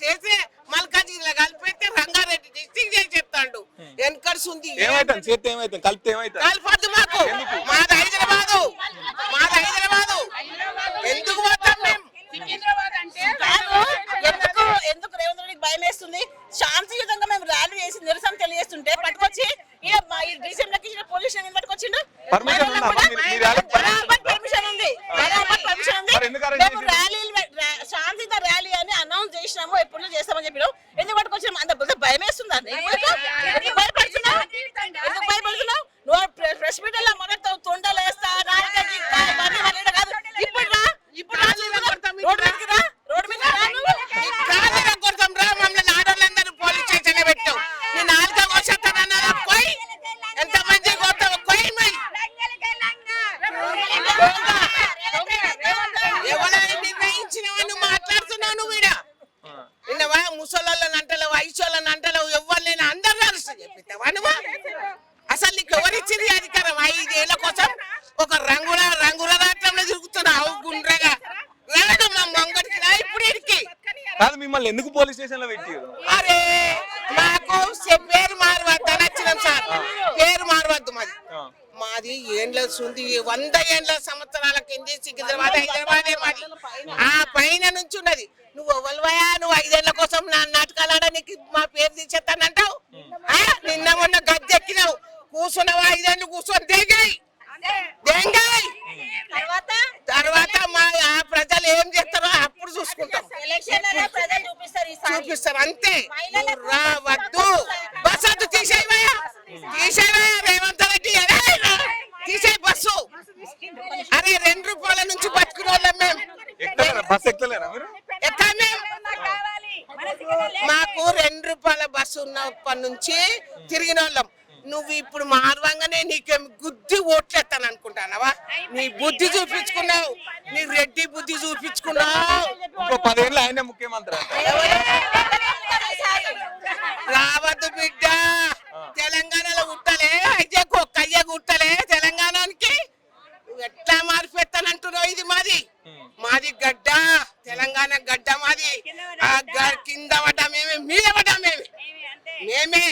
చేసే మల్కాజిగిరిలో కలిపితే రంగారెడ్డి డిస్ట్రిక్ట్ చేసి చెప్తాడు. వెనకడు ఉంది కలిపొద్దు మాకు. మాది హైదరాబాదు, ఎందుకు పోతాం మేము? ఎందుకు రేవంత్ రెడ్డికి భయం వేస్తుంది? శాంతియుతంగా మేము ర్యాలీ చేసి నిరసన తెలియజేస్తుంటే పట్టుకొచ్చి డిసెంబర్కి పోలీస్ స్టేషన్ పట్టుకొచ్చిండు. పర్మిషన్ ఉంది, మేము శాంతియుత ర్యాలీ అని అనౌన్స్ చేసినాము, ఎప్పుడు చేస్తామని చెప్పినాం. ఎందుకు పట్టుకొచ్చినాము? అంత భయం వేస్తుందండి. ఎందుకు భయపడుతున్నావు? నువ్వు ప్రెస్ మీట్ లో మొదట తొండలు వేస్తా కాదు. ఇప్పుడు రోడ్డు మీదకి రా, రోడ్డు మీద కొడతాం రా. మమ్మల్ని ఆడవాళ్ళందరూ పోలీస్ స్టేషన్ పెట్టావు. నీ నాలుక కోసేస్తానన్నా పోయి, ఎంత మంది కొడతావు పోయి. ఎవరైనా నిర్ణయించినవని మాట్లాడుతున్నావు నువ్వు. ఈడ నిన్నవా ముసలోళ్ళని అంటలేవు, వయసోళ్ళని అంటలేవు, ఎవరు లేని అందరూ అరెస్ట్ చెప్పిస్తావా నువ్వు? అసలు నీకు ఎవరిచ్చింది అధికారం? 5 ఏళ్ల కోసం ఒక రంగుల రాట్లంలో తిరుగుతున్నావు గుండ్రగా. రాడు మా మంగడికి రా ఇప్పుడు ఇడికి. మిమ్మల్ని ఎందుకు పోలీస్ స్టేషన్ లో పెట్టి? అరే మాకు పేరు మారవద్దు అని వచ్చినాం సార్. పేరు మారవద్దు. మాది ఏండ్ల ఉంది, 100 ఏండ్ల సంవత్సరాల కింది సికింద్రాబాద్ హైదరాబాదే మాది. ఆ పైన నుంచి ఉన్నది. నువ్వు ఎవరివయా? నువ్వు 5 ఏళ్ల కోసం నా నాటకాలు ఆడడానికి మా పేరు తీసేస్తానంటావు. నిన్న మొన్న గద్దెక్కినావు, కూర్చున్నావు 5 ఏళ్ళు కూర్చొని దేగాయి. తర్వాత మా ప్రజలు ఏం చేస్తారో అప్పుడు చూసుకుంటాం, చూపిస్తారు అంతే. రావద్దు, బస్సు తీసేవయా, రేవంత్ రెడ్డి తీసేయి బస్సు. అరే 2 రూపాయల నుంచి బతుకునే వాళ్ళం మేము. మాకు 2 రూపాయల బస్సు ఉన్నప్పటి నుంచి తిరిగిన వాళ్ళం. నువ్వు ఇప్పుడు మారవంగానే నీకేం గుద్ది ఓట్లేస్తాను అనుకుంటానవా? నీ బుద్ధి చూపించుకున్నావు, నీ రెడ్డి బుద్ధి చూపించుకున్నావు. 10 ఏళ్ళు ఆయన ముఖ్యమంత్రి. రావద్దు బిడ్డ, తెలంగాణలో గుట్టలే అయితే కయ్య గుట్టలే తెలంగాణకి. నువ్వు ఎట్లా మారిపోతానంటున్నావు? ఇది మాది గడ్డ, తెలంగాణ గడ్డ మాది. ఆ కింద పడ్డా మేమే, మీద పడ్డా మేమే.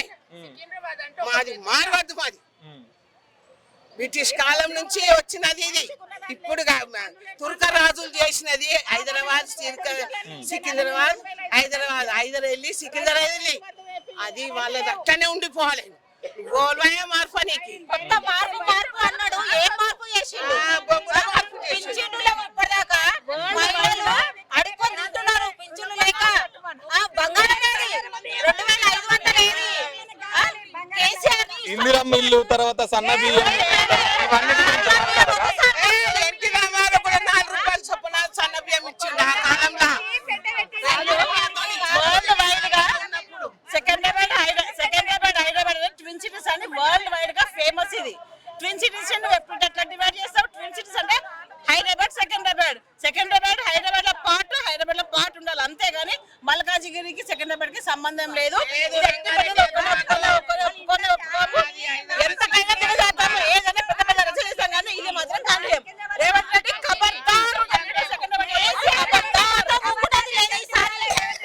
మాది మారవద్దు. మాది బ్రిటిష్ కాలం నుంచి వచ్చినది ఇది. ఇప్పుడు తుర్క రాజులు చేసినది. హైదరాబాద్ సికింద్రాబాద్, హైదరాబాద్ వెళ్ళి సికింద్రాబాద్ వెళ్ళి అది వాళ్ళది అట్టనే ఉండిపోవాలి. గోల్వయ మార్పు నీకు మార్పు అన్నాడు. ఏం మార్పు చేసిండు? ఇప్పటిదాకా మహిళలు అడుక్కొని తింటున్నారు పింఛన్లు లేక. బంగారం 2500 ఇందిరమ్మ ఇల్లు, తర్వాత సన్న బియ్యం, ఎన్టీ రామారావు కూడా 4 రూపాయల చొప్పున సన్న బియ్యం ఇచ్చిండు ఆ కాలంలో. సెకండ్రాబాద్ హైదరాబాద్ ట్విన్ సిటీస్ అని వరల్డ్ వైడ్ గా ఫేమస్. ఇది ట్విన్ సిటీస్ నువ్వు ఎప్పుడు ఎట్లా డివైడ్ చేస్తావు? ట్విన్ సిటీస్ అంటే హైదరాబాద్, సెకండ్రాబాద్ హైదరాబాద్ లో పార్ట్ ఉండాలి అంతేగాని మల్కాజిగిరికి సెకండ్రాబాద్ కి సంబంధం లేదు. ఎంతకైనా తిరగేస్తాము, ఏదైనా పెద్ద పెద్ద రచన చేస్తాం కానీ ఇది మాత్రం కాదు. రేవంత్ రెడ్డి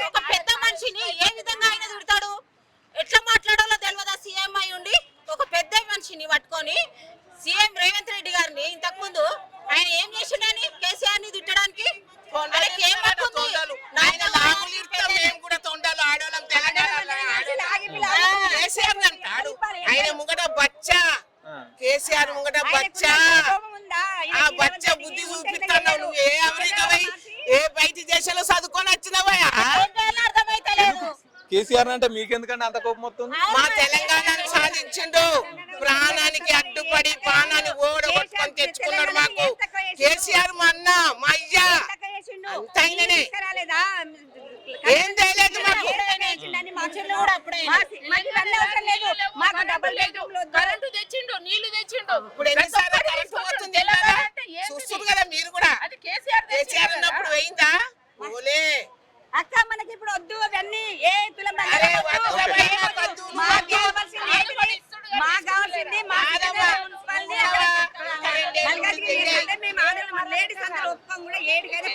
ఒక పెద్ద మనిషిని ఏ విధంగా ఆయన తిడతాడు? ఎట్లా మాట్లాడాలో తెలియదా? సీఎం అయి ఉండి ఒక పెద్ద మనిషిని పట్టుకొని సీఎం రేవంత్ రెడ్డి గారిని ఇంతకు ముందు ఆయన ఏం చేసిండని కేసీఆర్ ని తిట్టడానికి ఆయన ముంగట బచ్చా, కేసీఆర్ ముంగట బచ్చా. ఆ బచ్చ బుద్ధి చూపిస్తున్నావు. నువ్వు ఏ అమెరికా పోయి ఏ బయట దేశాల్లో చదువుకొని వచ్చినావా? కేసీఆర్ అంటే మీకెందుకంటే అంత కోపం వస్తుంది? మా తెలంగాణను సాధించిండు, ప్రాణానికి అడ్డుపడి ప్రాణాన్ని ఓడగొట్టుకొని తెచ్చుకున్నాడు. మాకు కేసీఆర్ మా అన్న, మా అయ్యా అంతైననే ఏం చేయలేదు. కరెంటు తెచ్చిండు, నీళ్లు తెచ్చిండు. ఇప్పుడు ఎన్నిసార్లు కరెంటు పోతుంది చూస్తుంది కదా మీరు కూడా. కేసీఆర్ ఉన్నప్పుడు పోయిందా? పోలే. అక్క మనకి ఇప్పుడు వద్దు అవన్నీ. ఏ మాకు కావాల్సింది మేము లేడీస్ అందరూ ఒప్పుకోం కూడా 7